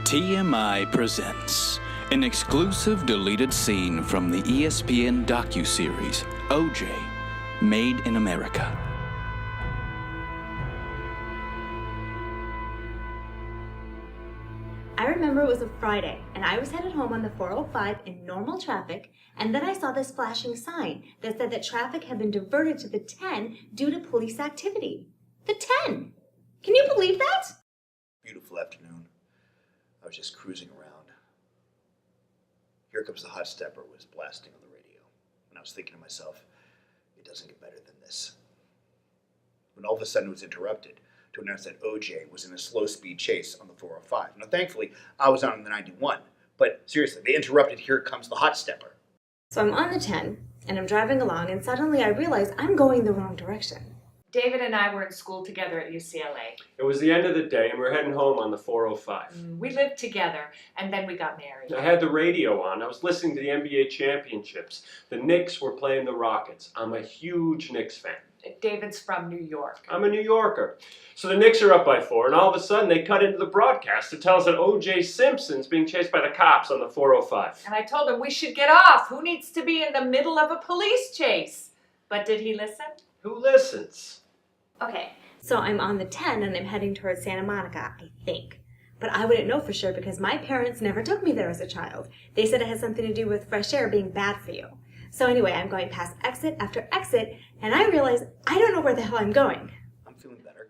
TMI presents an exclusive deleted scene from the ESPN docuseries OJ, Made in America. I remember it was a Friday, and I was headed home on the 405 in normal traffic, and then I saw this flashing sign that said that traffic had been diverted to the 10 due to police activity. The 10! Can you believe that? Beautiful afternoon. I was just cruising around. Here Comes the Hot Stepper was blasting on the radio, and I was thinking to myself, it doesn't get better than this. When all of a sudden it was interrupted to announce that OJ was in a slow-speed chase on the 405. Now, thankfully, I was on the 91, but seriously, they interrupted Here Comes the Hot Stepper. So I'm on the 10, and I'm driving along, and suddenly I realize I'm going the wrong direction. David and I were in school together at UCLA. It was the end of the day, and we were heading home on the 405. We lived together, and then we got married. I had the radio on. I was listening to the NBA championships. The Knicks were playing the Rockets. I'm a huge Knicks fan. David's from New York. I'm a New Yorker. So the Knicks are up by 4, and all of a sudden they cut into the broadcast to tell us that O.J. Simpson's being chased by the cops on the 405. And I told him we should get off. Who needs to be in the middle of a police chase? But did he listen? Who listens? Okay, so I'm on the 10 and I'm heading towards Santa Monica, I think. But I wouldn't know for sure because my parents never took me there as a child. They said it had something to do with fresh air being bad for you. So anyway, I'm going past exit after exit, and I realize I don't know where the hell I'm going. I'm feeling better.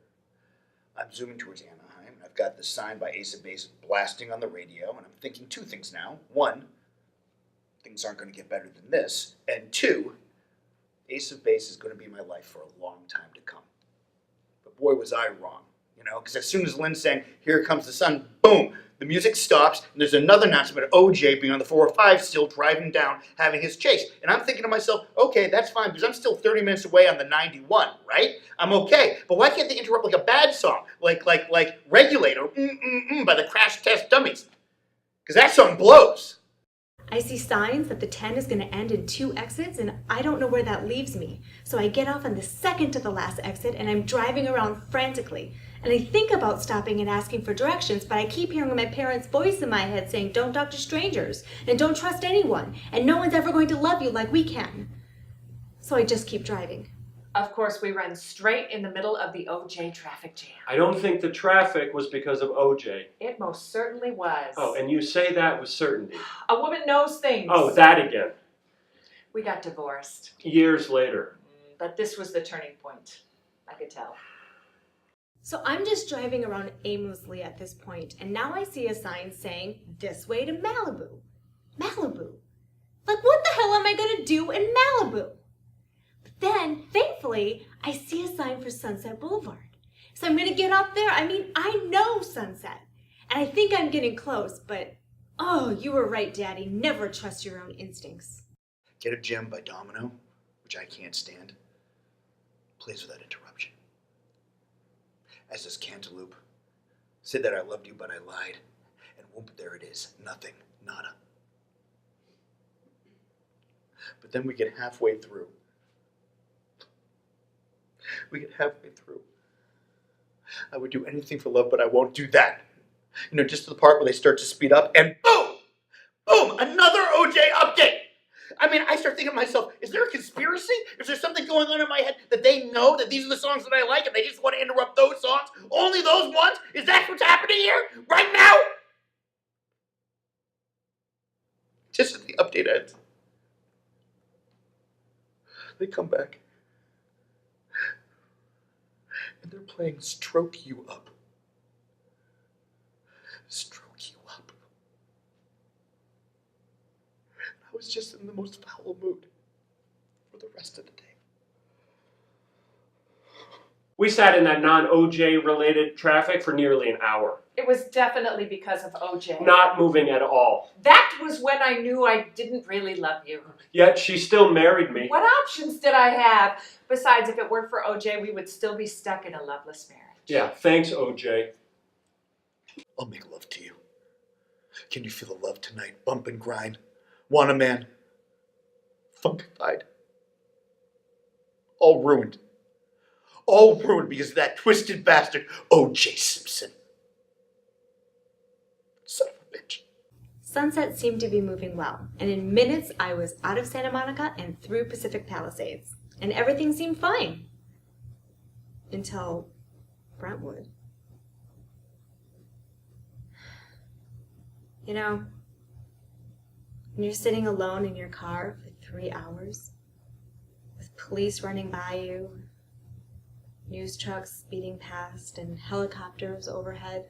I'm zooming towards Anaheim, and I've got the sign by Ace of Base blasting on the radio, and I'm thinking two things now. One, things aren't going to get better than this. And two, Ace of Base is going to be my life for a long time to come. But boy, was I wrong, because as soon as Lynn sang, "Here Comes the Sun," boom, the music stops, and there's another announcement of OJ being on the 405, still driving down, having his chase. And I'm thinking to myself, okay, that's fine, because I'm still 30 minutes away on the 91, right? I'm okay. But why can't they interrupt like a bad song, like Regulator, by the Crash Test Dummies? Because that song blows. I see signs that the 10 is going to end in 2 exits, and I don't know where that leaves me. So I get off on the second to the last exit, and I'm driving around frantically. And I think about stopping and asking for directions, but I keep hearing my parents' voice in my head saying, don't talk to strangers, and don't trust anyone, and no one's ever going to love you like we can. So I just keep driving. Of course, we ran straight in the middle of the OJ traffic jam. I don't think the traffic was because of OJ. It most certainly was. Oh, and you say that with certainty. A woman knows things. Oh, that again. We got divorced. Years later. But this was the turning point. I could tell. So I'm just driving around aimlessly at this point, and now I see a sign saying, this way to Malibu. Malibu. Like, what the hell am I going to do in Malibu? But then, thankfully, I see a sign for Sunset Boulevard. So I'm going to get up there. I mean, I know Sunset. And I think I'm getting close, but, oh, you were right, Daddy. Never trust your own instincts. Get a Gem by Domino, which I can't stand, plays without interruption. As does Cantaloupe. Said that I loved you, but I lied. And whoop, there it is. Nothing. Nada. But then we get halfway through. I would do anything for love, but I won't do that. Just to the part where they start to speed up, and boom! Boom! Another OJ update! I mean, I start thinking to myself, is there a conspiracy? Is there something going on in my head that they know that these are the songs that I like and they just want to interrupt those songs? Only those ones? Is that what's happening here? Right now? Just as the update ends, they come back and they're playing Stroke You Up. Stroke You Up. I was just in the most foul mood for the rest of the day. We sat in that non-OJ related traffic for nearly an hour. It was definitely because of OJ. Not moving at all. That was when I knew I didn't really love you. Yet she still married me. What options did I have? Besides, if it weren't for OJ, we would still be stuck in a loveless marriage. Yeah, thanks, OJ. I'll make love to you. Can you feel the love tonight? Bump and grind. Want a man? Funkified. All ruined. All ruined because of that twisted bastard, O.J. Simpson. Son of Sunset seemed to be moving well, and in minutes I was out of Santa Monica and through Pacific Palisades, and everything seemed fine. Until Brentwood. You know, when you're sitting alone in your car for 3 hours, with police running by you, news trucks speeding past, and helicopters overhead,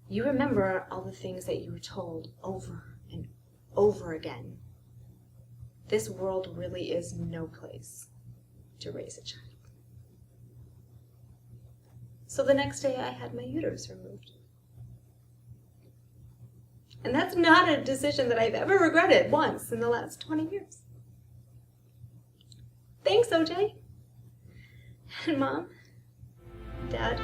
you remember all the things that you were told over and over again. This world really is no place to raise a child. So the next day I had my uterus removed. And that's not a decision that I've ever regretted once in the last 20 years. Thanks, OJ. And Mom, Dad.